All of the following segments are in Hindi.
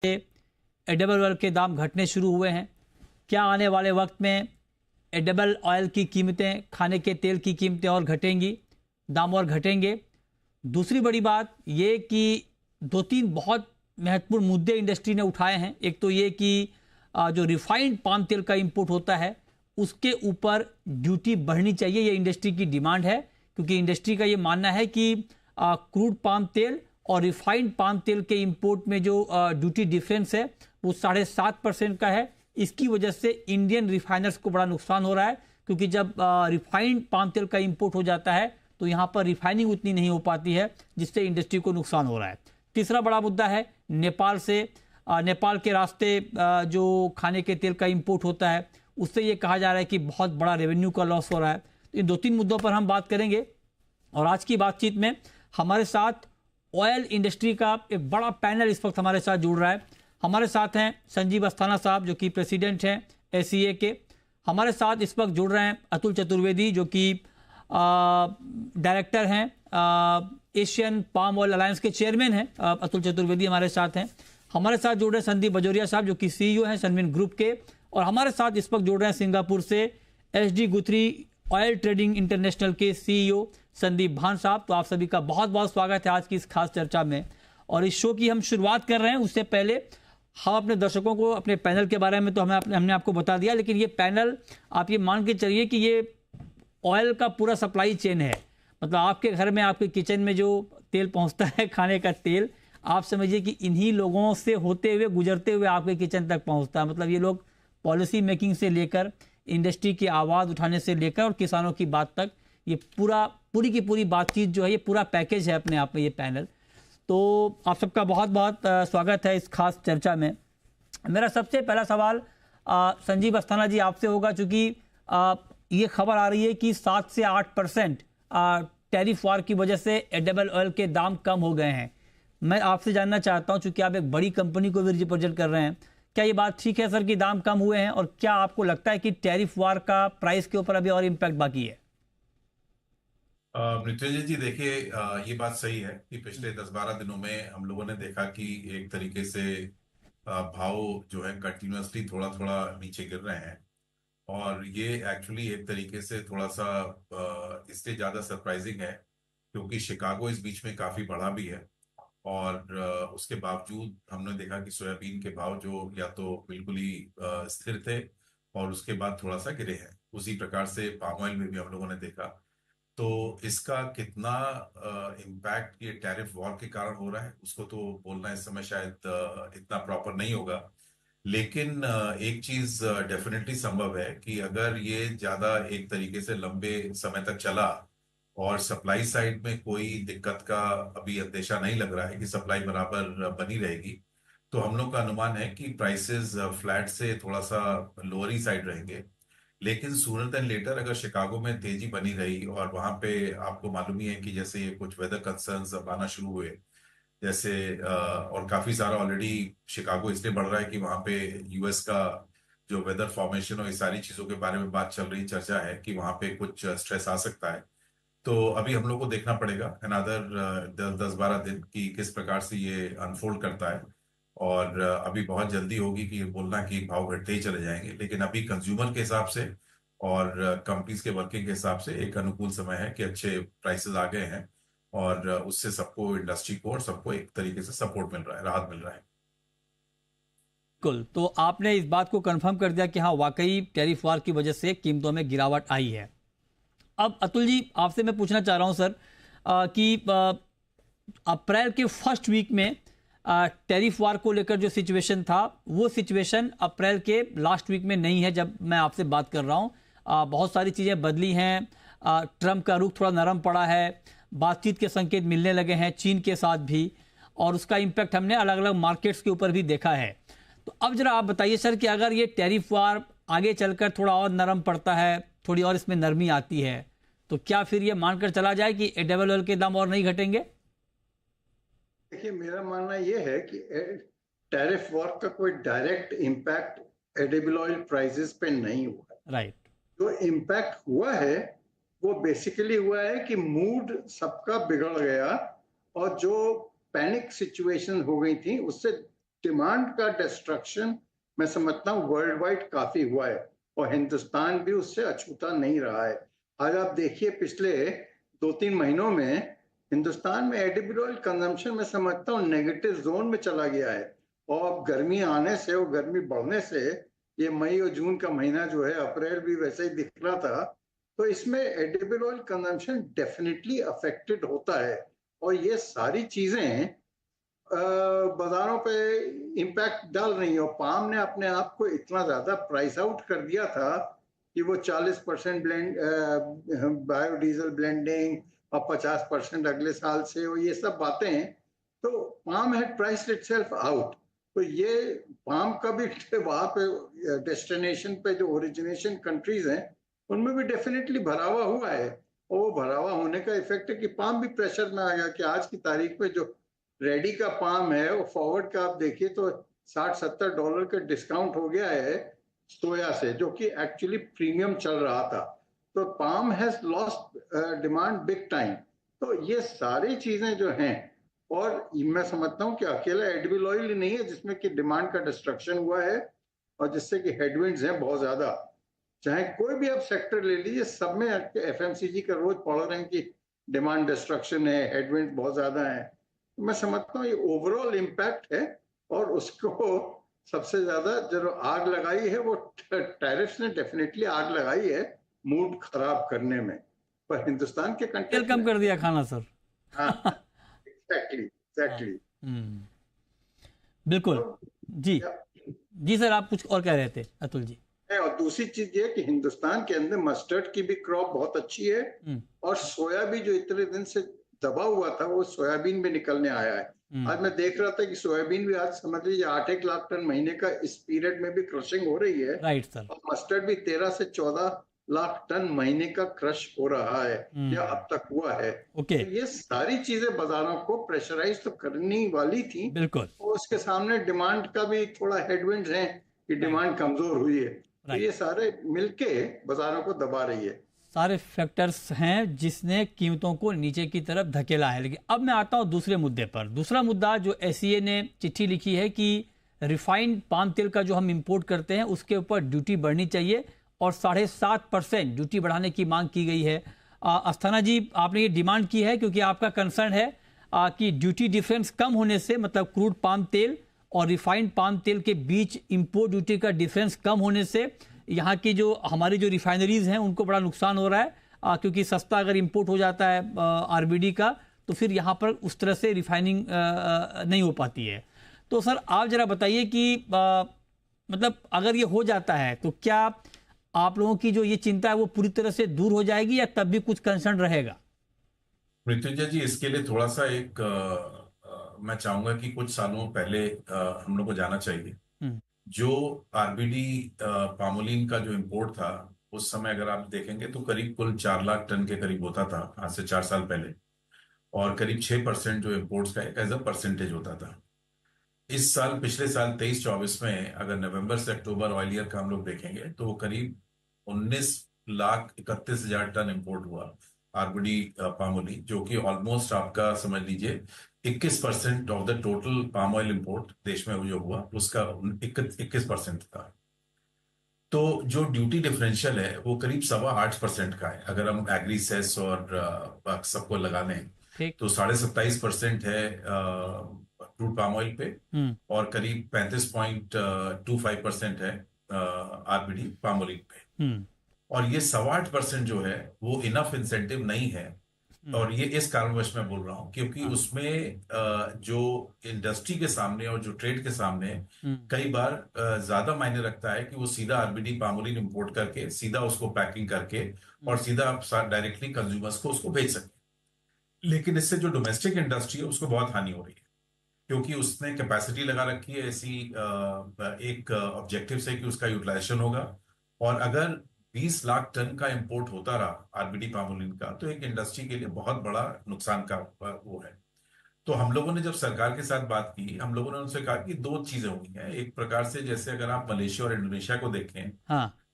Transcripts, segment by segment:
एडिबल ऑयल के दाम घटने शुरू हुए हैं। क्या आने वाले वक्त में एडिबल ऑयल की कीमतें, खाने के तेल की कीमतें और घटेंगी, दाम और घटेंगे? दूसरी बड़ी बात ये कि दो तीन बहुत महत्वपूर्ण मुद्दे इंडस्ट्री ने उठाए हैं। एक तो ये कि जो रिफाइंड पाम तेल का इंपोर्ट होता है उसके ऊपर ड्यूटी बढ़नी चाहिए, ये इंडस्ट्री की डिमांड है, क्योंकि इंडस्ट्री का ये मानना है कि क्रूड पाम तेल और रिफाइंड पाम तेल के इंपोर्ट में जो ड्यूटी डिफरेंस है वो 7.5% का है। इसकी वजह से इंडियन रिफाइनर्स को बड़ा नुकसान हो रहा है, क्योंकि जब रिफाइंड पाम तेल का इंपोर्ट हो जाता है तो यहाँ पर रिफाइनिंग उतनी नहीं हो पाती है, जिससे इंडस्ट्री को नुकसान हो रहा है। तीसरा बड़ा मुद्दा है नेपाल से, नेपाल के रास्ते जो खाने के तेल का इंपोर्ट होता है उससे ये कहा जा रहा है कि बहुत बड़ा रेवेन्यू का लॉस हो रहा है। तो इन दो तीन मुद्दों पर हम बात करेंगे। और आज की बातचीत में हमारे साथ ऑयल इंडस्ट्री का एक बड़ा पैनल इस वक्त हमारे साथ जुड़ रहा है। हमारे साथ हैं संजीव अस्थाना साहब जो कि प्रेसिडेंट हैं एसीए के। हमारे साथ इस वक्त जुड़ रहे हैं अतुल चतुर्वेदी जो कि डायरेक्टर हैं, एशियन पाम ऑयल अलायंस के चेयरमैन हैं। अतुल चतुर्वेदी हमारे साथ हैं। हमारे साथ जुड़ रहे हैं संदीप बजोरिया साहब जो कि सीईओ हैं सनविन ग्रुप के। और हमारे साथ इस वक्त जुड़ रहे हैं सिंगापुर से एसडी गुथरी ऑयल ट्रेडिंग इंटरनेशनल के सीईओ संदीप भान साहब। तो आप सभी का बहुत बहुत स्वागत है आज की इस खास चर्चा में। और इस शो की हम शुरुआत कर रहे हैं उससे पहले हम अपने दर्शकों को अपने पैनल के बारे में तो हमने आपको बता दिया, लेकिन ये पैनल आप ये मान के चलिए कि ये ऑयल का पूरा सप्लाई चेन है। मतलब आपके घर में, आपके किचन में जो तेल पहुंचता है, खाने का तेल, आप समझिए कि इन्हीं लोगों से होते हुए, गुजरते हुए आपके किचन तक पहुंचता है। मतलब ये लोग पॉलिसी मेकिंग से लेकर, इंडस्ट्री की आवाज़ उठाने से लेकर और किसानों की बात तक, ये पूरी की पूरी बातचीत जो है, ये पूरा पैकेज है अपने आप में ये पैनल। तो आप सबका बहुत बहुत स्वागत है इस खास चर्चा में। मेरा सबसे पहला सवाल संजीव अस्थाना जी आपसे होगा, चूँकि ये खबर आ रही है कि 7 से 8% टैरिफ वार की वजह से एडिबल ऑयल के दाम कम हो गए हैं। मैं आपसे जानना चाहता हूं, चूंकि आप एक बड़ी कंपनी को भी रिप्रेजेंट कर रहे हैं, क्या ये बात ठीक है सर कि दाम कम हुए हैं? और क्या आपको लगता है कि टैरिफ वार का प्राइस के ऊपर अभी और इम्पैक्ट बाकी है? मृत्युंजय जी देखिए, ये बात सही है कि पिछले 10-12 दिनों में हम लोगों ने देखा कि एक तरीके से भाव जो है कंटिन्यूअसली थोड़ा थोड़ा नीचे गिर रहे हैं। और ये एक्चुअली एक तरीके से थोड़ा सा इसलिए ज्यादा सरप्राइजिंग है क्योंकि शिकागो इस बीच में काफी बढ़ा भी है। और उसके बावजूद हमने देखा कि सोयाबीन के भाव जो या तो बिल्कुल ही स्थिर थे और उसके बाद थोड़ा सा गिरे हैं। उसी प्रकार से पाम ऑयल में भी हम लोगों ने देखा। तो इसका कितना इम्पैक्ट ये टैरिफ वॉर के कारण हो रहा है उसको तो बोलना इस समय शायद इतना प्रॉपर नहीं होगा। लेकिन एक चीज डेफिनेटली संभव है कि अगर ये ज्यादा एक तरीके से लंबे समय तक चला और सप्लाई साइड में कोई दिक्कत का अभी अंदेशा नहीं लग रहा है कि सप्लाई बराबर बनी रहेगी, तो हम लोग का अनुमान है कि प्राइसेस फ्लैट से थोड़ा सा लोअर ही साइड रहेंगे। लेकिन सूनर देन लेटर अगर शिकागो में तेजी बनी रही और वहां पे आपको मालूम ही है कि जैसे ये कुछ वेदर कंसर्न्स अब आना शुरू हुए, जैसे और काफी सारा ऑलरेडी शिकागो इसलिए बढ़ रहा है कि वहां पे यूएस का जो वेदर फॉर्मेशन और ये सारी चीजों के बारे में बात चल रही, चर्चा है कि वहां पे कुछ स्ट्रेस आ सकता है। तो अभी हम लोग को देखना पड़ेगा अनदर 10-12 दिन कि किस प्रकार से ये अनफोल्ड करता है। और अभी बहुत जल्दी होगी कि बोलना कि भाव घटते ही चले जाएंगे, लेकिन अभी कंज्यूमर के हिसाब से और कंपनीज के वर्किंग के हिसाब से एक अनुकूल समय है कि अच्छे प्राइसेस आ गए हैं। और उससे सबको, इंडस्ट्री को और सबको एक तरीके से सपोर्ट मिल रहा है, राहत मिल रहा है। बिल्कुल। तो आपने इस बात को कंफर्म कर दिया कि हाँ, वाकई टैरिफ वार की वजह से कीमतों में गिरावट आई है। अब अतुल जी आपसे मैं पूछना चाह रहा हूं सर कि अप्रैल के फर्स्ट वीक में टैरिफ वार को लेकर जो सिचुएशन था वो सिचुएशन अप्रैल के लास्ट वीक में नहीं है जब मैं आपसे बात कर रहा हूं। बहुत सारी चीज़ें बदली हैं। ट्रंप का रुख थोड़ा नरम पड़ा है, बातचीत के संकेत मिलने लगे हैं चीन के साथ भी, और उसका इम्पैक्ट हमने अलग अलग मार्केट्स के ऊपर भी देखा है। तो अब जरा आप बताइए सर कि अगर ये टैरिफ वार आगे चलकर थोड़ा और नरम पड़ता है, थोड़ी और इसमें नरमी आती है, तो क्या फिर ये मानकर चला जाए कि एडिबल ऑयल के दाम और नहीं घटेंगे? देखिए, मेरा मानना यह है कि टैरिफ वॉर का कोई direct impact edible oil prices पे नहीं हुआ है। राइट। जो इम्पैक्ट हुआ है वो बेसिकली हुआ है कि मूड सबका बिगड़ गया और जो पैनिक सिचुएशन हो गई थी उससे डिमांड का डिस्ट्रक्शन मैं समझता हूँ वर्ल्ड वाइड काफी हुआ है और हिंदुस्तान भी उससे अछूता नहीं रहा है। आज आप देखिए पिछले 2-3 महीनों में हिंदुस्तान में एडिबल ऑयल कंजम्पशन मैं समझता हूँ नेगेटिव जोन में चला गया है और गर्मी आने से और गर्मी बढ़ने से ये मई और जून का महीना जो है, अप्रैल भी वैसे ही दिख रहा था, तो इसमें edible oil consumption definitely affected होता है और ये सारी चीजें बाजारों पे इम्पैक्ट डाल रही है और पाम ने अपने आप को इतना ज्यादा प्राइस आउट कर दिया था कि वो 40% ब्लेंड बायोडीजल ब्लेंडिंग और 50% अगले साल से और ये सब बातें, तो palm had priced itself out. तो ये पाम का भी वहां पे डेस्टिनेशन पे जो ओरिजिनेशन कंट्रीज हैं उनमें भी डेफिनेटली भरावा हुआ है और वो भरावा होने का इफेक्ट है कि पाम भी प्रेशर में आ गया कि आज की तारीख पे जो रेडी का पाम है वो फॉरवर्ड का आप देखिए तो $60-70 का डिस्काउंट हो गया है सोया से, जो कि एक्चुअली प्रीमियम चल रहा था। तो palm has lost demand big time. तो ये सारी चीजें जो हैं, और मैं समझता हूँ कि अकेला एडिबल ऑयल ही नहीं है जिसमें कि डिमांड का डिस्ट्रक्शन हुआ है और जिससे कि हेडविंड्स हैं बहुत ज्यादा। चाहे कोई भी आप सेक्टर ले लीजिए, सब में एफएमसीजी का रोज पढ़ रहे हैं कि डिमांड डिस्ट्रक्शन है, हेडविंड बहुत ज्यादा है। मैं समझता हूँ ये ओवरऑल इम्पैक्ट है और उसको सबसे ज्यादा जो आग लगाई है वो टैरिफ्स ने डेफिनेटली आग लगाई है मूड खराब करने में, पर हिंदुस्तान के तेल कंटेक्स्ट कम में। कर दिया खाना सर। हाँ, एग्जैक्टली। बिल्कुल। तो जी जी सर, आप कुछ और कह रहे थे अतुल जी। और दूसरी चीज ये कि हिंदुस्तान के अंदर मस्टर्ड की भी क्रॉप बहुत अच्छी है और सोया भी जो इतने दिन से दबा हुआ था वो सोयाबीन भी निकलने आया है। आज मैं देख रहा था कि सोयाबीन भी आज समझ लीजिए 8-1 लाख टन महीने का इस पीरियड में भी क्रशिंग हो रही है। Right sir. और मस्टर्ड भी 13 से 14 लाख टन महीने का क्रश हो रहा है या अब तक हुआ है। ओके। तो ये सारी चीजें बाजारों को प्रेशराइज तो करनी वाली थी बिल्कुल। और उसके सामने डिमांड का भी थोड़ा हेडविंड्स है कि डिमांड कमजोर हुई है। तो ये सारे मिलके बाजारों को दबा रही है। सारे फैक्टर्स हैं जिसने कीमतों को नीचे की तरफ धकेला है। लेकिन अब मैं आता हूं दूसरे मुद्दे पर। दूसरा मुद्दा जो एससीए ने चिट्ठी लिखी है कि रिफाइंड पाम तेल का जो हम इंपोर्ट करते हैं उसके ऊपर ड्यूटी बढ़नी चाहिए और 7.5% ड्यूटी बढ़ाने की मांग की गई है। अस्थाना जी, आपने ये डिमांड की है क्योंकि आपका कंसर्न है कि ड्यूटी डिफरेंस कम होने से, मतलब क्रूड पाम तेल और रिफाइंड पाम तेल के बीच इंपोर्ट ड्यूटी का डिफरेंस कम होने से यहाँ की जो हमारी जो रिफाइनरीज हैं उनको बड़ा नुकसान हो रहा है, क्योंकि सस्ता अगर इंपोर्ट हो जाता है आरबीडी का तो फिर यहाँ पर उस तरह से रिफाइनिंग नहीं हो पाती है। तो सर आप जरा बताइए कि मतलब अगर ये हो जाता है तो क्या आप लोगों की जो ये चिंता है वो पूरी तरह से दूर हो जाएगी या तब भी कुछ कंसर्न रहेगा? मृत्युंजय जी, इसके लिए थोड़ा सा एक मैं चाहूंगा कि कुछ सालों पहले हम लोग को जाना चाहिए। जो आरबीडी पामोलिन का जो इंपोर्ट था उस समय अगर आप देखेंगे तो करीब कुल 4 लाख टन के करीब होता था आज से 4 साल पहले, और करीब 6% जो इंपोर्ट्स का एक एज अ परसेंटेज होता था। इस साल, पिछले साल 23-24 में अगर नवंबर से अक्टूबर ऑयल ईयर का हम लोग देखेंगे तो वो करीब 19,31,000 टन इंपोर्ट हुआ आरबीडी पामोलिन, जो कि ऑलमोस्ट आपका समझ लीजिए 21% of the total palm oil import देश में जो हुआ उसका 21% था। तो जो ड्यूटी डिफरेंशियल है वो करीब 7.25% का है अगर हम एग्री सेस और सबको लगा लें तो 27.5% है क्रूड पाम ऑयल पे और करीब 35.25% है आरबीडी पामोलिन पे। और ये 8.25% जो है वो इनफ इंसेंटिव नहीं है, और ये इस कारणवश मैं बोल रहा हूं क्योंकि उसमें जो इंडस्ट्री के सामने और जो ट्रेड के सामने कई बार ज्यादा मायने रखता है कि वो सीधा आरबीडी पामोलिन इंपोर्ट करके सीधा उसको पैकिंग करके और सीधा डायरेक्टली कंज्यूमर्स को उसको भेज सके। लेकिन इससे जो डोमेस्टिक इंडस्ट्री है उसको बहुत हानि हो रही है क्योंकि उसने कैपेसिटी लगा रखी है ऐसी एक ऑब्जेक्टिव से कि उसका यूटिलाइजेशन होगा, और अगर 20 लाख टन का इंपोर्ट होता रहा आरबीडी पामोलिन का तो एक इंडस्ट्री के लिए बहुत बड़ा नुकसान का वो है। तो हम लोगों ने जब सरकार के साथ बात की, हम लोगों ने उनसे कहा कि 2 चीजें हुई हैं। एक प्रकार से जैसे अगर आप मलेशिया और इंडोनेशिया को देखें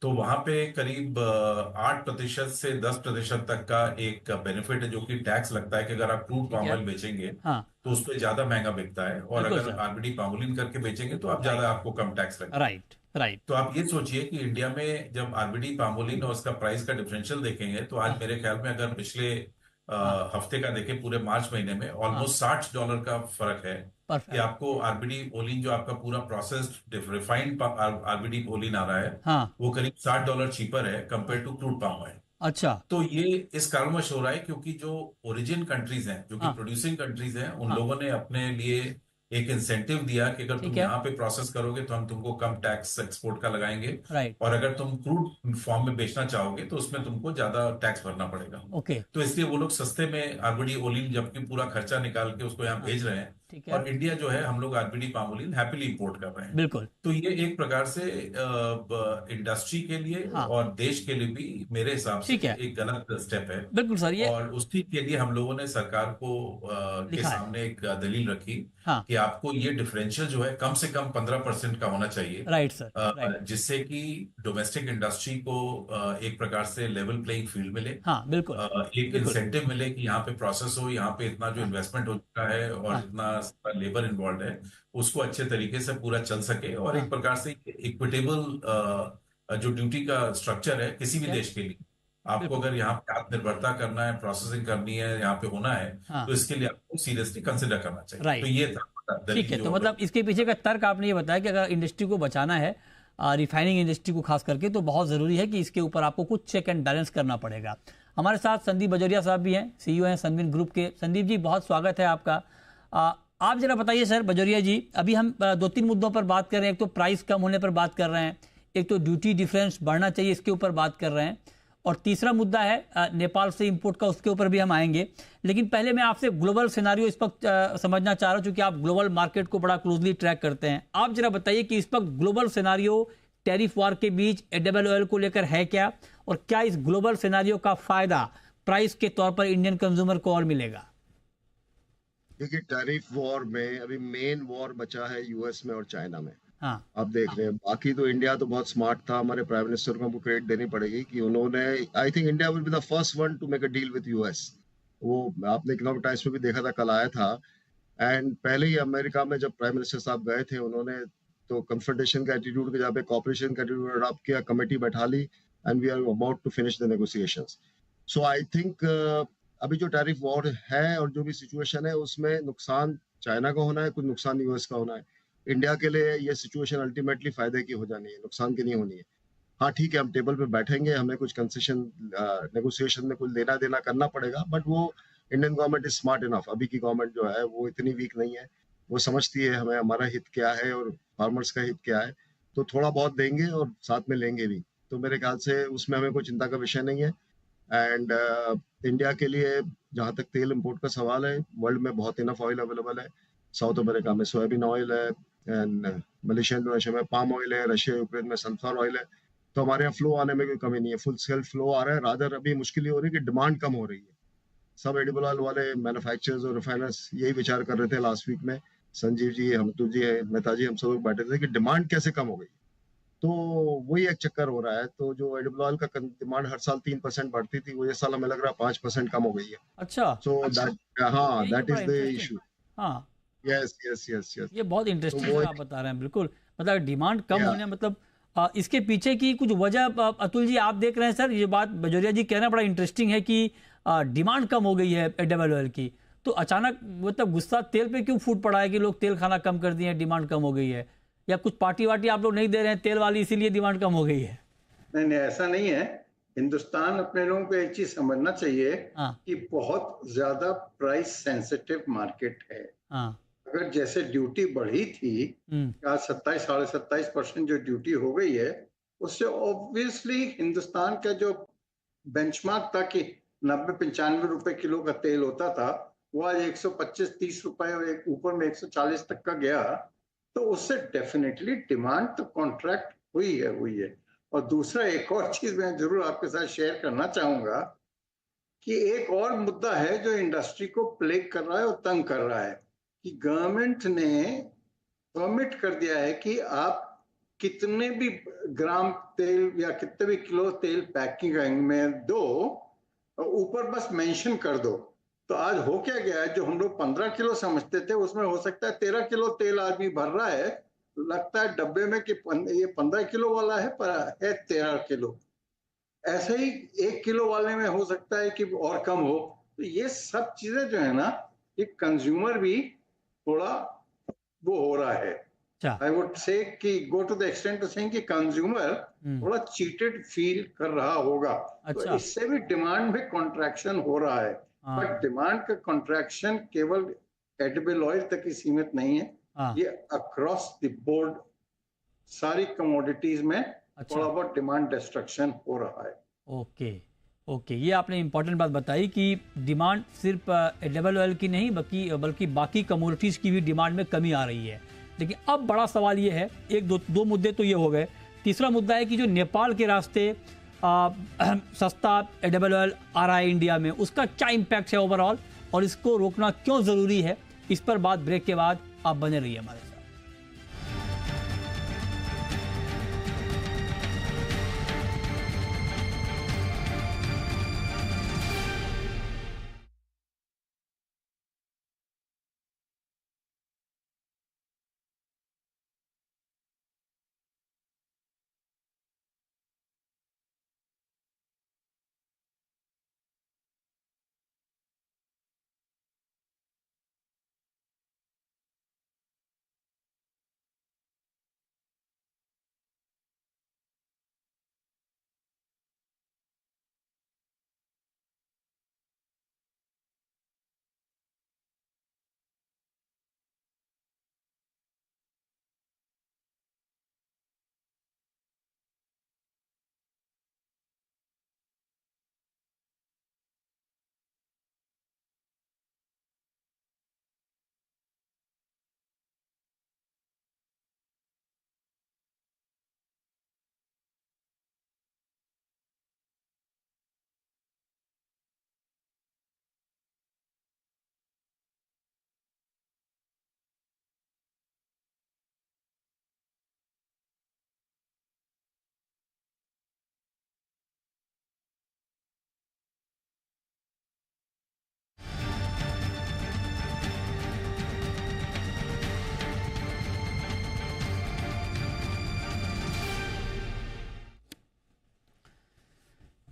तो वहां पे करीब 8% से 10% तक का एक बेनिफिट है, जो कि टैक्स लगता है कि अगर आप क्रूड ठीक पाम है। ऑयल बेचेंगे हाँ, तो उस पर ज्यादा महंगा बिकता है, और बिल्कुल अगर सर। आरबीडी पामोलिन करके बेचेंगे तो आप राइट, ज्यादा, आपको कम टैक्स लगेगा। Right, right. तो आप ये सोचिए कि इंडिया में जब आरबीडी पामोलिन और उसका प्राइस का डिफरेंशियल देखेंगे तो आज हाँ, मेरे ख्याल में, अगर पिछले हाँ, हफ्ते का देखें, पूरे मार्च महीने में हाँ। ऑलमोस्ट $60 का फर्क है कि परफेक्ट। आपको आरबीडी ओलिन, जो आपका पूरा प्रोसेस्ड रिफाइंड आरबीडी ओलिन आ रहा है, हाँ। वो करीब $60 चीपर है हाँ, compare to crude palm oil. अच्छा। तो ये इस कारणवश हो रहा है क्योंकि जो ओरिजिन कंट्रीज हैं, जो कि हाँ, प्रोड्यूसिंग कंट्रीज हैं, उन हाँ। लोगों ने अपने लिए एक इंसेंटिव दिया कि अगर ठीक तुम है। यहाँ पे प्रोसेस करोगे तो हम तुमको कम टैक्स एक्सपोर्ट का लगाएंगे, राइट। और अगर तुम क्रूड फॉर्म में बेचना चाहोगे तो उसमें तुमको ज्यादा टैक्स भरना पड़ेगा। ओके। तो इसलिए वो लोग सस्ते में आरबीडी ओलिन, जबकि पूरा खर्चा निकाल के उसको यहाँ हाँ, भेज रहे हैं, ठीक है। और इंडिया जो है, हम लोग RBD palm Olin happily import कर रहे हैं। बिल्कुल। तो ये एक प्रकार से इंडस्ट्री के लिए हाँ, और देश के लिए भी मेरे हिसाब से ठीक है। एक गलत स्टेप है। बिल्कुल सर, ये और उसी के लिए हम लोगों ने सरकार को के लिखा है। सामने एक दलील रखी हाँ। कि आपको ये डिफरेंशियल जो है कम से कम 15% का होना चाहिए, राइट सर, राइट। जिससे कि डोमेस्टिक इंडस्ट्री को एक प्रकार से लेवल प्लेइंग फील्ड मिले, हाँ, बिल्कुल, एक बिल्कुल। इंसेंटिव मिले कि यहाँ पे प्रोसेस हो, यहाँ पे इतना जो हाँ, इन्वेस्टमेंट हो चुका है और हाँ, जितना लेबर इन्वॉल्व है, उसको अच्छे तरीके से पूरा चल सके, और हाँ। एक प्रकार से इक्विटेबल जो ड्यूटी का स्ट्रक्चर है किसी ठीक भी है। देश के लिए, आपको बिल्कुल। अगर यहाँ पे आत्मनिर्भरता करना है, प्रोसेसिंग करनी है, यहाँ पे होना है, हाँ। तो इसके लिए आपको सीरियसली कंसिडर करना चाहिए। तो राइट। ये था ठीक दलील है, जो तो हम मतलब लोग। इसके पीछे का तर्क आपने ये बताया कि अगर इंडस्ट्री को बचाना है, रिफाइनिंग इंडस्ट्री को खास करके, तो बहुत ज़रूरी है कि इसके ऊपर आपको कुछ चेक एंड बैलेंस करना पड़ेगा। हमारे साथ संदीप बजोरिया साहब भी हैं, सीईओ हैं सनविन ग्रुप के। संदीप जी, बहुत स्वागत है आपका। आप जरा बताइए सर बजोरिया जी, अभी हम दो तीन मुद्दों पर बात कर रहे हैं। एक तो प्राइस कम होने पर बात कर रहे हैं, एक तो ड्यूटी डिफरेंस बढ़ना चाहिए, इसके ऊपर बात कर रहे हैं, और तीसरा मुद्दा है नेपाल से इंपोर्ट का, उसके ऊपर भी हम आएंगे। लेकिन पहले मैं आपसे ग्लोबल सिनारियो इस वक्त समझना चाह रहा हूं, क्योंकि आप ग्लोबल मार्केट को बड़ा क्लोजली ट्रैक करते हैं। आप जरा बताइए कि इस वक्त ग्लोबल सिनारियो टैरिफ वॉर के बीच एडब्ल्यूएल को लेकर है क्या, और क्या इस ग्लोबल सिनारियो का फायदा प्राइस के तौर पर इंडियन कंज्यूमर को और मिलेगा? देखिए, टैरिफ वॉर में अभी मेन वॉर बचा है यूएस में और चाइना में। हाँ। आप देख रहे हैं, बाकी तो इंडिया तो बहुत स्मार्ट था। हमारे प्राइम मिनिस्टर को हमको क्रेडिट देनी पड़ेगी कि उन्होंने, I think India will be the first one two make a deal with US. वो आपने इकोनॉमिक टाइम्स में भी देखा था, कल आया था। एंड पहले ही अमेरिका में जब प्राइम मिनिस्टर साहब गए थे, उन्होंने तो कन्फ्रंटेशन का एटीट्यूड के जहाँ पे कॉपरेशन का एटीट्यूड अडॉप्ट किया, कमेटी बैठा ली, and we are about to finish the negotiations. So I think अभी जो टैरिफ वॉर है और जो भी सिचुएशन है, उसमें नुकसान चाइना का होना है, कुछ नुकसान यूएस का होना है। इंडिया के लिए ये सिचुएशन अल्टीमेटली फायदे की हो जानी है, नुकसान की नहीं होनी है। हाँ ठीक है, हम टेबल पे बैठेंगे, हमें कुछ कंसेशन नेगोशिएशन में कुछ लेना देना करना पड़ेगा, बट वो Indian government is smart enough. अभी की गवर्नमेंट जो है वो इतनी वीक नहीं है, वो समझती है हमें हमारा हित क्या है और फार्मर्स का हित क्या है, तो थोड़ा बहुत देंगे और साथ में लेंगे भी। तो मेरे ख्याल से उसमें हमें कोई चिंता का विषय नहीं है। एंड इंडिया के लिए जहाँ तक तेल इंपोर्ट का सवाल है, वर्ल्ड में बहुत इनफ ऑयल अवेलेबल है। साउथ अमेरिका में सोयाबीन ऑयल है, एंड मलेशिया इंडोनेशिया में पाम ऑयल है, रशिया यूक्रेन में सनफ्लावर ऑयल है। तो हमारे यहाँ फ्लो आने में कोई कमी नहीं है, फुल स्केल फ्लो आ रहा है। रादर अभी मुश्किल ये हो रही है कि डिमांड कम हो रही है। सब एडिबल ऑयल वाले मैन्युफैक्चरर्स और रिफाइनर्स यही विचार कर रहे थे लास्ट वीक में, संजीव जी, हमतु जी, मेहता जी, हम सब लोग बैठे थे कि डिमांड कैसे कम हो गई। तो वही एक चक्कर हो रहा है। तो जो एडिबल ऑयल का डिमांड हर साल 3% बढ़ती थी, वो ये साल हमें लग रहा है 5% कम हो गई है। अच्छा। सो दैट, हाँ, ये दैट बड़ा इज द इंटरेस्टिंग। इशू। हाँ, यस यस यस यस। ये बहुत तो इंटरेस्टिंग वो आप बता रहे हैं। बिल्कुल, मतलब डिमांड कम या होने, मतलब इसके पीछे की कुछ वजह अतुल जी आप देख रहे हैं? सर, ये बात बजोरिया जी कहना बड़ा इंटरेस्टिंग है कि डिमांड कम हो गई है एडब्ल्यूएल की, तो अचानक मतलब गुस्सा तेल पे क्यों फूट पड़ा है कि लोग तेल खाना कम कर दिए हैं, डिमांड कम हो गई है? या कुछ पार्टी वार्टी आप लोग नहीं दे रहे हैं तेल वाली, इसीलिए डिमांड कम हो गई है? नहीं नहीं, ऐसा नहीं है। हिंदुस्तान, अपने लोगों को एक चीज समझना चाहिए हाँ, कि बहुत ज्यादा प्राइस सेंसिटिव मार्केट है। हाँ। अगर जैसे ड्यूटी बढ़ी थी, आज 27 साढ़े 27% जो ड्यूटी हो गई है, उससे ऑब्वियसली हिंदुस्तान का जो बेंचमार्क था कि 90-95 रुपए किलो का तेल होता था, वो आज 125-30 रुपए और एक ऊपर में 140 तक का गया। तो उससे डेफिनेटली डिमांड तो कॉन्ट्रैक्ट हुई है। और दूसरा एक और चीज मैं जरूर आपके साथ शेयर करना चाहूंगा कि एक और मुद्दा है जो इंडस्ट्री को प्लेग कर रहा है और तंग कर रहा है, कि गवर्नमेंट ने परमिट कर दिया है कि आप कितने भी ग्राम तेल या कितने भी किलो तेल पैकिंग में दो, ऊपर बस मेंशन कर दो। तो आज हो क्या गया है, जो हम लोग 15 किलो समझते थे उसमें हो सकता है 13 किलो तेल आदमी भर रहा है, लगता है डब्बे में कि ये 15 किलो वाला है पर है 13 किलो। ऐसे ही 1 किलो वाले में हो सकता है कि और कम हो। तो ये सब चीजें जो है ना, ये कंज्यूमर भी थोड़ा वो हो रहा है। अच्छा। आई वुड से कि go to the extent to saying कि कंज्यूमर थोड़ा चीटेड फील कर रहा होगा। तो अच्छा। इससे भी डिमांड में कॉन्ट्रैक्शन हो रहा है। हाँ। बट डिमांड का कॉन्ट्रैक्शन केवल एडिबल ऑयल तक ही सीमित नहीं है, हाँ। ये अक्रॉस द बोर्ड सारी कमोडिटीज में अच्छा। थोड़ा बहुत डिमांड डिस्ट्रक्शन हो रहा है। ओके। ओके, ये आपने इम्पोर्टेंट बात बताई कि डिमांड सिर्फ एडिबल ऑयल की नहीं बल्कि बाकी कमोडिटीज़ की भी डिमांड में कमी आ रही है। लेकिन अब बड़ा सवाल ये है, एक दो मुद्दे तो ये हो गए, तीसरा मुद्दा है कि जो नेपाल के रास्ते सस्ता एडिबल ऑयल आ रहा है इंडिया में, उसका क्या इम्पैक्ट है ओवरऑल, और इसको रोकना क्यों ज़रूरी है। इस पर बात ब्रेक के बाद, आप बने रहिए हमारे साथ।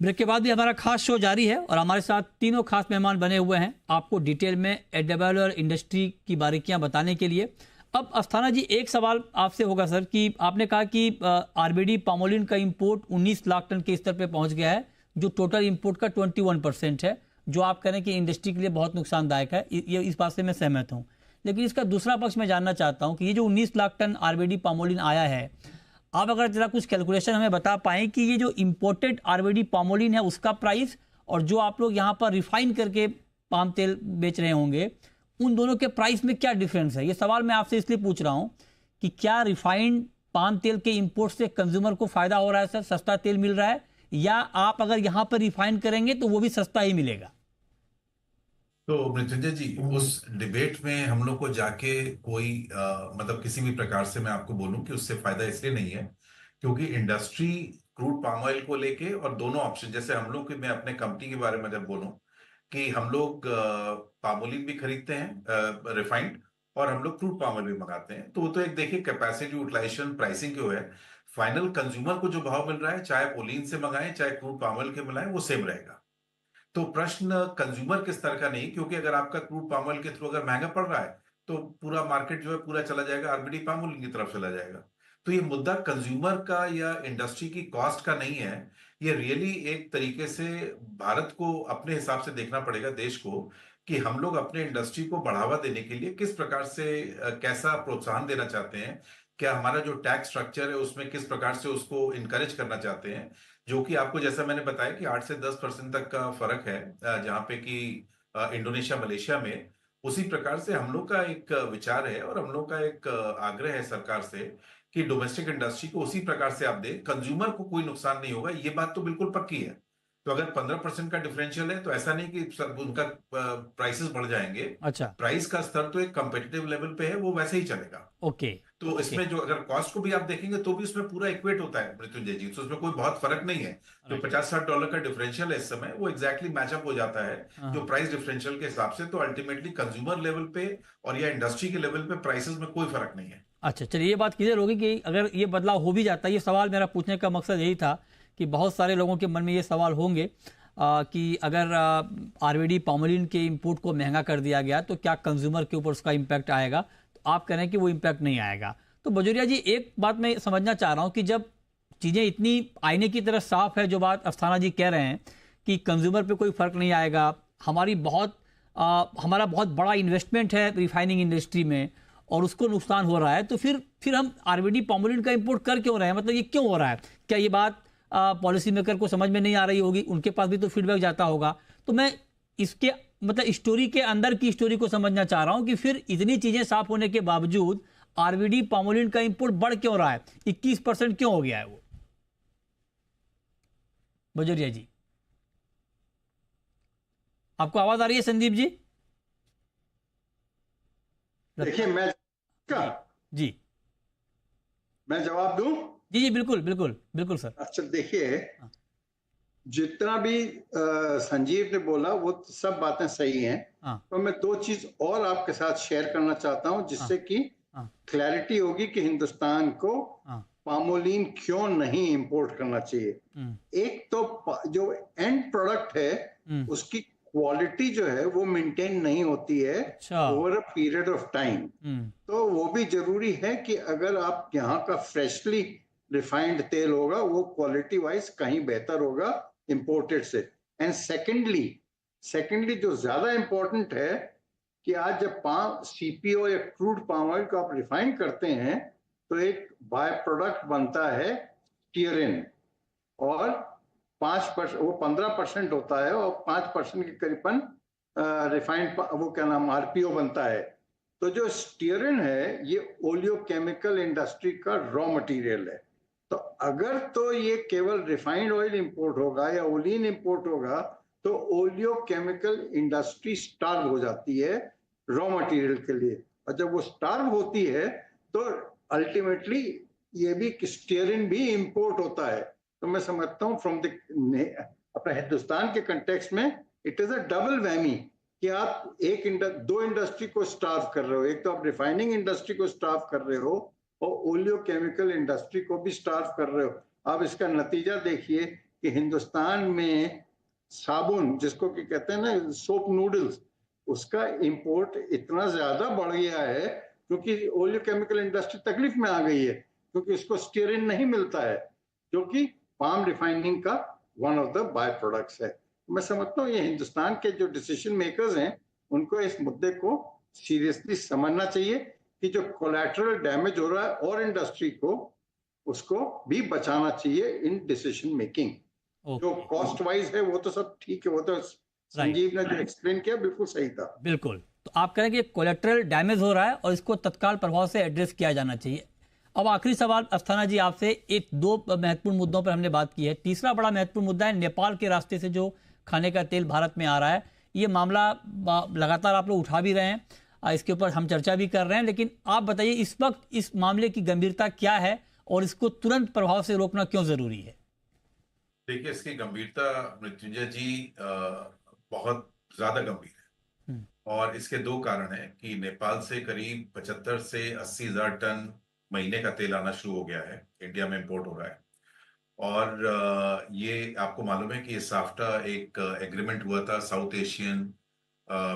ब्रेक के बाद भी हमारा खास शो जारी है और हमारे साथ तीनों खास मेहमान बने हुए हैं आपको डिटेल में एडिबल ऑयल इंडस्ट्री की बारीकियां बताने के लिए। अब अस्थाना जी, एक सवाल आपसे होगा सर कि आपने कहा कि आरबीडी पामोलिन का इंपोर्ट 19 लाख टन के स्तर पे पहुंच गया है, जो टोटल इंपोर्ट का 21% है, जो आप कह रहे हैं कि इंडस्ट्री के लिए बहुत नुकसानदायक है। ये इस बात से मैं सहमत हूँ। लेकिन इसका दूसरा पक्ष मैं जानना चाहता हूँ कि ये जो 19 लाख टन आरबीडी पामोलिन आया है, आप अगर जरा कुछ कैलकुलेशन हमें बता पाएं कि ये जो इंपोर्टेड आरबीडी पामोलिन है उसका प्राइस और जो आप लोग यहाँ पर रिफाइन करके पाम तेल बेच रहे होंगे, उन दोनों के प्राइस में क्या डिफरेंस है। ये सवाल मैं आपसे इसलिए पूछ रहा हूँ कि क्या रिफाइंड पाम तेल के इंपोर्ट से कंज्यूमर को फायदा हो रहा है सर, सस्ता तेल मिल रहा है, या आप अगर यहाँ पर रिफाइन करेंगे तो वो भी सस्ता ही मिलेगा। तो मृत्युंजय जी, उस डिबेट में हम लोग को जाके कोई मतलब किसी भी प्रकार से मैं आपको बोलूं कि उससे फायदा इसलिए नहीं है क्योंकि इंडस्ट्री क्रूड पाम ऑयल को लेके और दोनों ऑप्शन, जैसे हम लोग मैं अपने कंपनी के बारे में जब बोलूं कि हम लोग पामोलिन भी खरीदते हैं रिफाइंड, और हम लोग क्रूड पाम ऑयल भी मंगाते हैं। तो वो तो एक देखिए कैपेसिटी यूटिलाइजेशन प्राइसिंग क्यों है, फाइनल कंज्यूमर को जो भाव मिल रहा है, चाहे ओलिन से मंगाएं चाहे क्रूड पाम ऑयल के मिलाएं, वो सेम रहेगा। तो प्रश्न कंज्यूमर के स्तर का नहीं, क्योंकि अगर आपका क्रूड पाम ऑयल के थ्रू अगर महंगा पड़ रहा है तो पूरा मार्केट जो है पूरा चला जाएगा, आरबीडी पाम ऑयल की तरफ चला जाएगा। तो ये मुद्दा कंज्यूमर का या इंडस्ट्री की कॉस्ट का नहीं है, ये रियली एक तरीके से भारत को अपने हिसाब से देखना पड़ेगा, देश को, कि हम लोग अपने इंडस्ट्री को बढ़ावा देने के लिए किस प्रकार से कैसा प्रोत्साहन देना चाहते हैं, क्या हमारा जो टैक्स स्ट्रक्चर है उसमें किस प्रकार से उसको इनकरेज करना चाहते हैं, जो कि आपको जैसा मैंने बताया कि 8 से 10% तक का फर्क है जहां पे कि इंडोनेशिया मलेशिया में। उसी प्रकार से हम लोग का एक विचार है और हम लोग का एक आग्रह है सरकार से कि डोमेस्टिक इंडस्ट्री को उसी प्रकार से आप दें, कंज्यूमर को कोई नुकसान नहीं होगा, ये बात तो बिल्कुल पक्की है। तो अगर 15% का डिफरेंशियल है तो ऐसा नहीं कि उनका प्राइसेस बढ़ जाएंगे। अच्छा, प्राइस का स्तर तो एक कंपेटिटिव लेवल पे है, वो वैसे ही चलेगा। ओके, तो ओके, इसमें जो अगर कॉस्ट को भी आप देखेंगे तो भी उसमें पूरा इक्वेट होता है मृत्युंजय जी, तो उसमें कोई बहुत फर्क नहीं है। जो राइट, $50-60 का डिफरेंशियल है इस समय, वो एग्जैक्टली मैचअप हो जाता है हाँ, जो प्राइस डिफरेंशियल के हिसाब से। तो अल्टीमेटली कंज्यूमर लेवल पे और या इंडस्ट्री के लेवल पे प्राइसेस में कोई फर्क नहीं है। अच्छा, चलिए ये बात क्लियर होगी कि अगर ये बदलाव हो भी जाता है, ये सवाल मेरा पूछने का मकसद यही था कि बहुत सारे लोगों के मन में ये सवाल होंगे कि अगर आरवीडी पामोलिन के इंपोर्ट को महंगा कर दिया गया तो क्या कंज्यूमर के ऊपर उसका इम्पैक्ट आएगा। तो आप कह रहे हैं कि वो इम्पैक्ट नहीं आएगा। तो बजोरिया जी, एक बात मैं समझना चाह रहा हूँ कि जब चीज़ें इतनी आईने की तरह साफ है, जो बात अस्थाना जी कह रहे हैं कि कंज्यूमर पे कोई फर्क नहीं आएगा, हमारा बहुत बड़ा इन्वेस्टमेंट है रिफाइनिंग इंडस्ट्री में और उसको नुकसान हो रहा है, तो फिर हम आरवीडी पामोलिन का इंपोर्ट कर क्यों रहे हैं? मतलब ये क्यों हो रहा है? क्या ये बात पॉलिसी मेकर को समझ में नहीं आ रही होगी? उनके पास भी तो फीडबैक जाता होगा। तो मैं इसके मतलब स्टोरी के अंदर की स्टोरी को समझना चाह रहा हूं कि फिर इतनी चीजें साफ होने के बावजूद आरवीडी पामोलिन का इंपोर्ट बढ़ क्यों रहा है? 21% क्यों हो गया है वो? बजोरिया जी, आपको आवाज आ रही है संदीप जी? देखिए, जी मैं जवाब दूं। जी जी, बिल्कुल बिल्कुल बिल्कुल सर। अच्छा, देखिए, हाँ, जितना भी संजीव ने बोला वो सब बातें सही हैं। हाँ, तो मैं दो चीज और आपके साथ शेयर करना चाहता हूं हाँ, जिससे कि हाँ, क्लैरिटी होगी कि हिंदुस्तान को हाँ, पामोलिन क्यों नहीं इंपोर्ट करना चाहिए। एक तो जो एंड प्रोडक्ट है हम्म, उसकी क्वालिटी जो है वो मेंटेन नहीं होती है अच्छा, over a period of time. तो वो भी जरूरी है कि अगर आप यहाँ का फ्रेशली रिफाइंड तेल होगा वो क्वालिटी वाइज कहीं बेहतर होगा इंपोर्टेड से। एंड सेकेंडली जो ज्यादा इंपॉर्टेंट है कि आज जब पाम सीपीओ या क्रूड पाम ऑयल को आप रिफाइन करते हैं तो एक बाय प्रोडक्ट बनता है स्टीयरिन, और 5% वो 15% होता है और 5% के करीबन रिफाइंड वो क्या नाम आरपीओ बनता है। तो जो स्टीयरिन है ये ओलियोकेमिकल इंडस्ट्री का रॉ मटेरियल है। तो अगर तो ये केवल रिफाइंड ऑयल इंपोर्ट होगा या ओलिन इंपोर्ट होगा तो ओलियोकेमिकल इंडस्ट्री स्टार्व हो जाती है रॉ मटेरियल के लिए, और जब वो स्टार्व होती है तो अल्टीमेटली ये भी स्टीयरिन भी इंपोर्ट होता है। तो मैं समझता हूँ फ्रॉम द अपने हिंदुस्तान के कंटेक्स्ट में it is a double whammy कि आप दो इंडस्ट्री को स्टार्व कर रहे हो। एक तो आप रिफाइनिंग इंडस्ट्री को स्टार्व कर रहे हो और ओलियोकेमिकल इंडस्ट्री को भी स्टार्व कर रहे हो। आप इसका नतीजा देखिए कि हिंदुस्तान में साबुन, जिसको कि कहते हैं ना सोप नूडल्स, उसका इंपोर्ट इतना ज्यादा बढ़ गया है क्योंकि ओलियोकेमिकल इंडस्ट्री तकलीफ में आ गई है क्योंकि इसको स्टीयरिन नहीं मिलता है जो कि पाम रिफाइनिंग का one of the by products है। मैं समझता हूँ ये हिंदुस्तान के जो डिसीजन मेकर्स हैं उनको इस मुद्दे को सीरियसली समझना चाहिए कि जो कोलैटरल डैमेज हो रहा है और इंडस्ट्री को उसको भी बचाना चाहिए इन डिसीजन मेकिंग। जो कॉस्ट वाइज है वो तो सब ठीक है, वो तो संजीव ने जो एक्सप्लेन किया बिल्कुल सही था। बिल्कुल। तो आप कह रहे हैं कि कोलेट्रल डैमेज हो रहा है और इसको तत्काल प्रभाव से एड्रेस किया जाना चाहिए। अब आखिरी सवाल अस्थाना जी आपसे, एक दो महत्वपूर्ण मुद्दों पर हमने बात की है, तीसरा बड़ा महत्वपूर्ण मुद्दा है नेपाल के रास्ते से जो खाने का तेल भारत में आ रहा है। ये मामला लगातार आप लोग उठा भी रहे हैं, इसके ऊपर हम चर्चा भी कर रहे हैं, लेकिन आप बताइए इस वक्त इस मामले की गंभीरता क्या है और इसको तुरंत प्रभाव से रोकना क्यों जरूरी है? देखिए, इसकी गंभीरता मृत्युंजय जी बहुत ज्यादा गंभीर है और इसके दो कारण हैं कि नेपाल से करीब 75 से 80 हजार टन महीने का तेल आना शुरू हो गया है, इंडिया में इंपोर्ट हो रहा है। और ये आपको मालूम है कि ये साफ्टा एक एग्रीमेंट हुआ था south Asian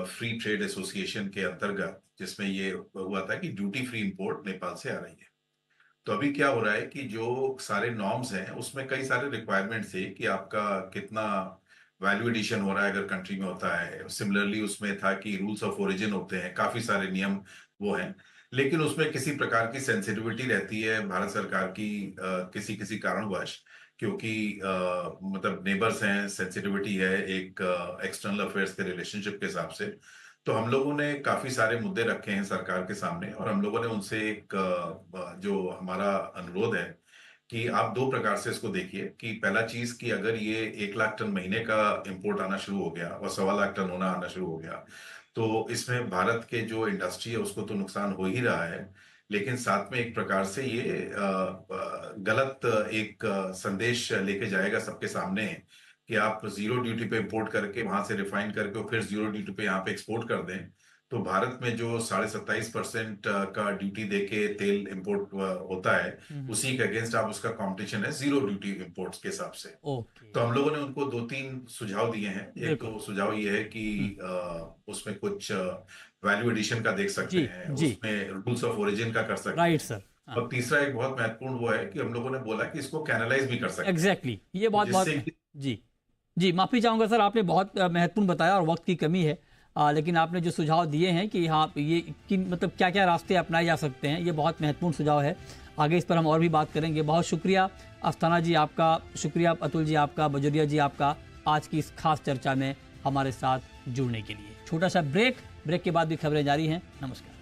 free trade association के अंतर्गत, जिसमें ये हुआ था कि ड्यूटी फ्री इंपोर्ट नेपाल से आ रही है। तो अभी क्या हो रहा है कि जो सारे नॉर्म्स हैं उसमें कई सारे रिक्वायरमेंट्स थे कि आपका कितना वैल्यू एडिशन हो रहा है अगर कंट्री में होता है। सिमिलरली उसमें था कि रूल्स ऑफ ओरिजिन होते हैं, काफी सारे नियम वो हैं, लेकिन उसमें किसी प्रकार की सेंसिटिविटी रहती है भारत सरकार की किसी किसी कारणवश, क्योंकि मतलब नेबर्स हैं, सेंसिटिविटी है एक एक्सटर्नल अफेयर्स के रिलेशनशिप के हिसाब से। तो हम लोगों ने काफी सारे मुद्दे रखे हैं सरकार के सामने और हम लोगों ने उनसे एक जो हमारा अनुरोध है कि आप दो प्रकार से इसको देखिए कि पहला चीज कि अगर ये 1 लाख टन महीने का इंपोर्ट आना शुरू हो गया और 1.25 लाख टन होना आना शुरू हो गया, तो इसमें भारत के जो इंडस्ट्री है उसको तो नुकसान हो ही रहा है, लेकिन साथ में एक प्रकार से ये गलत एक संदेश लेके जाएगा सबके सामने कि आप जीरो ड्यूटी पे इंपोर्ट करके वहां से रिफाइन करके और फिर जीरो ड्यूटी पे यहाँ पे एक्सपोर्ट कर दें। तो भारत में जो 27.5% का ड्यूटी देके तेल इंपोर्ट होता है, उसी के अगेंस्ट आप उसका कंपटीशन है जीरो ड्यूटी इंपोर्ट्स के हिसाब से। ओके, तो हम लोगों ने उनको 2-3 सुझाव दिए हैं। एक बिल्कुल। तो सुझाव ये है कि उसमें कुछ वैल्यू एडिशन का देख सकते जी, हैं, जी। उसमें रूल्स ऑफ ओरिजिन का कर सकते राइट हैं। सर। हाँ, और तीसरा एक बहुत महत्वपूर्ण वो है कि हम लोगों ने बोला कि इसको कैनलाइज भी कर सकते हैं, एग्जैक्टली, ये बहुत बहुत जिससे कि जी जी, माफ़ी चाहूँगा सर, आपने बहुत महत्वपूर्ण बताया और वक्त की कमी है, लेकिन आपने जो सुझाव दिए हैं कि हाँ ये कि मतलब क्या क्या रास्ते अपनाए जा सकते हैं, ये बहुत महत्वपूर्ण सुझाव है। आगे इस पर हम और भी बात करेंगे। बहुत शुक्रिया अस्थाना जी आपका, शुक्रिया अतुल जी आपका, बजोरिया जी आपका, आज की इस खास चर्चा में हमारे साथ जुड़ने के लिए। छोटा सा ब्रेक के बाद भी खबरें जारी हैं। नमस्कार।